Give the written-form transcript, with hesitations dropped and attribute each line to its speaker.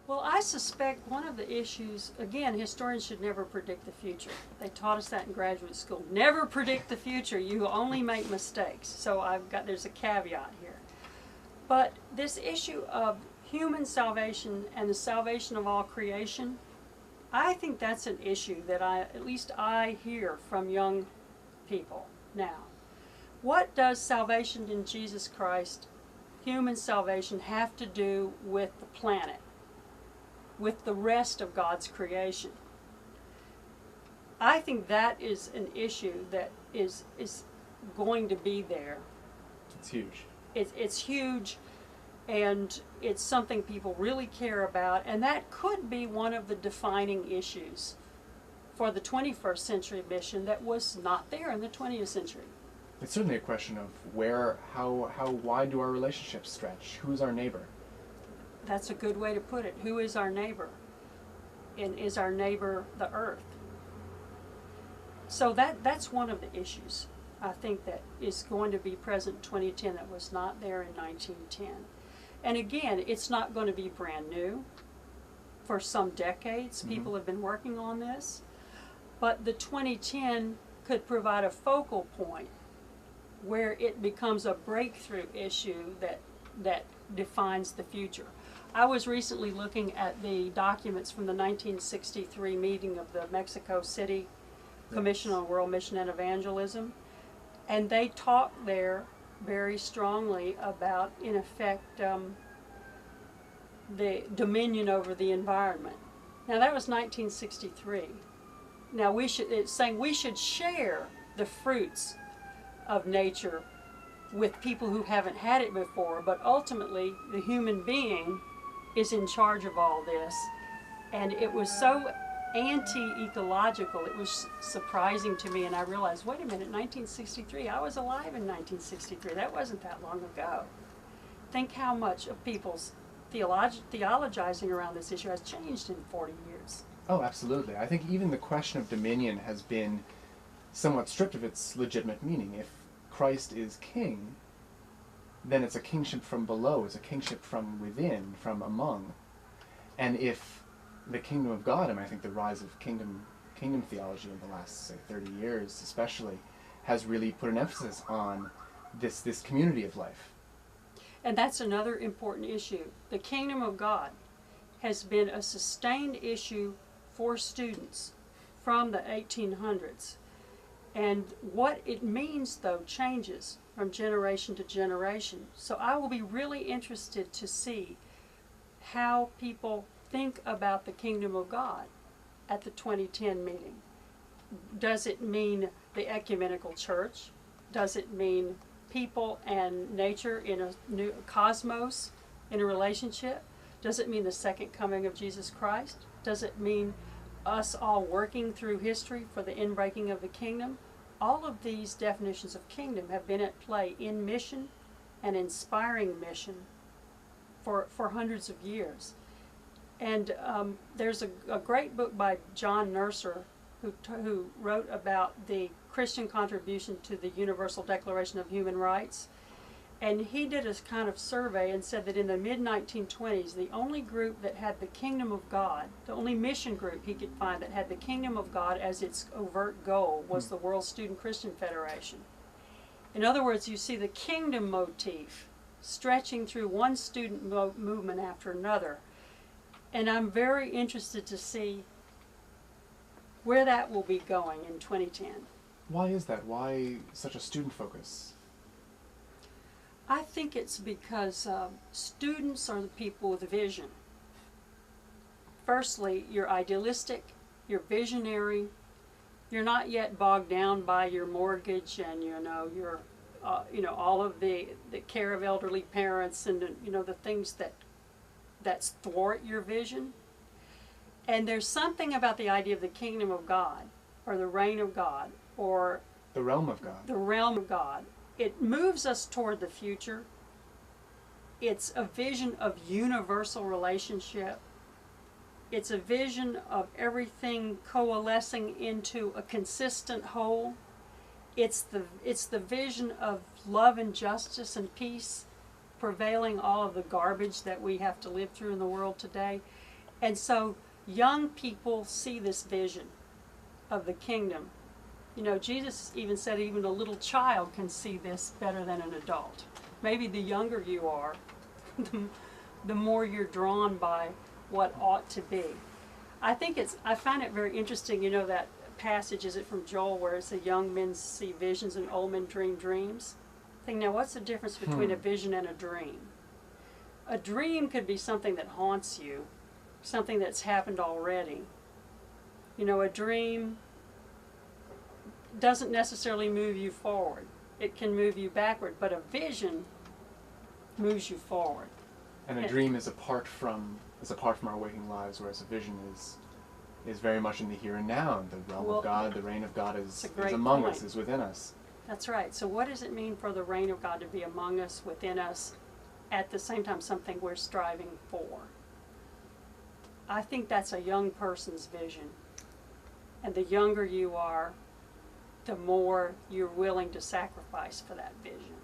Speaker 1: Well, I suspect one of the issues, again, historians should never predict the future. They taught us that in graduate school. Never predict the future. You only make mistakes. So there's a caveat here. But this issue of human salvation and the salvation of all creation, I think that's an issue that at least I hear from young people now. What does salvation in Jesus Christ, human salvation, have to do with the planet, with the rest of God's creation? I think that is an issue that is going to be there.
Speaker 2: It's huge.
Speaker 1: It's huge, and it's something people really care about, and that could be one of the defining issues for the 21st century mission that was not there in the 20th century.
Speaker 2: It's certainly a question of how wide do our relationships stretch? Who is our neighbor?
Speaker 1: That's a good way to put it. Who is our neighbor? And is our neighbor the earth? So that's one of the issues, I think, that is going to be present in 2010 that was not there in 1910. And again, it's not going to be brand new. For some decades, people have been working on this. But the 2010 could provide a focal point where it becomes a breakthrough issue that defines the future. I was recently looking at the documents from the 1963 meeting of the Mexico City Commission on World Mission and Evangelism, and they talk there very strongly about, in effect, the dominion over the environment. Now that was 1963. Now it's saying we should share the fruits of nature with people who haven't had it before, but ultimately the human being is in charge of all this. And it was so anti-ecological, it was surprising to me, and I realized, wait a minute, 1963, I was alive in 1963, that wasn't that long ago. Think how much of people's theologizing around this issue has changed in 40 years.
Speaker 2: Oh, absolutely. I think even the question of dominion has been somewhat stripped of its legitimate meaning. If Christ is king, then it's a kingship from below, it's a kingship from within, from among. And if the kingdom of God, and I think the rise of kingdom theology in the last, say, 30 years especially, has really put an emphasis on this community of life.
Speaker 1: And that's another important issue. The kingdom of God has been a sustained issue for students from the 1800s. And what it means, though, changes from generation to generation. So I will be really interested to see how people think about the kingdom of God at the 2010 meeting. Does it mean the ecumenical church? Does it mean people and nature in a new cosmos, in a relationship? Does it mean the second coming of Jesus Christ? Does it mean us all working through history for the inbreaking of the kingdom? All of these definitions of kingdom have been at play in mission and inspiring mission for hundreds of years. And there's a great book by John Mercer who wrote about the Christian contribution to the Universal Declaration of Human Rights. And he did a kind of survey and said that in the mid-1920s, the only group that had the kingdom of God, the only mission group he could find that had the kingdom of God as its overt goal was the World Student Christian Federation. In other words, you see the kingdom motif stretching through one student movement after another. And I'm very interested to see where that will be going in 2010.
Speaker 2: Why is that? Why such a student focus?
Speaker 1: I think it's because students are the people with a vision. Firstly, you're idealistic, you're visionary, you're not yet bogged down by your mortgage and your all of the care of elderly parents and the things that thwart your vision. And there's something about the idea of the kingdom of God, or the reign of God, or
Speaker 2: the realm of God.
Speaker 1: The realm of God. It moves us toward the future. It's a vision of universal relationship. It's a vision of everything coalescing into a consistent whole. It's the vision of love and justice and peace prevailing all of the garbage that we have to live through in the world today. And so young people see this vision of the kingdom. You know, Jesus even said even a little child can see this better than an adult. Maybe the younger you are, the more you're drawn by what ought to be. I find it very interesting, you know, that passage, is it from Joel, where it's the young men see visions and old men dream dreams? I think, now what's the difference between a vision and a dream? A dream could be something that haunts you, something that's happened already. You know, a dream doesn't necessarily move you forward. It can move you backward, but a vision moves you forward.
Speaker 2: And a dream is apart from our waking lives, whereas a vision is very much in the here and now. The realm of God, the reign of God is among us, is within us.
Speaker 1: That's right. So what does it mean for the reign of God to be among us, within us, at the same time something we're striving for? I think that's a young person's vision. And the younger you are, the more you're willing to sacrifice for that vision.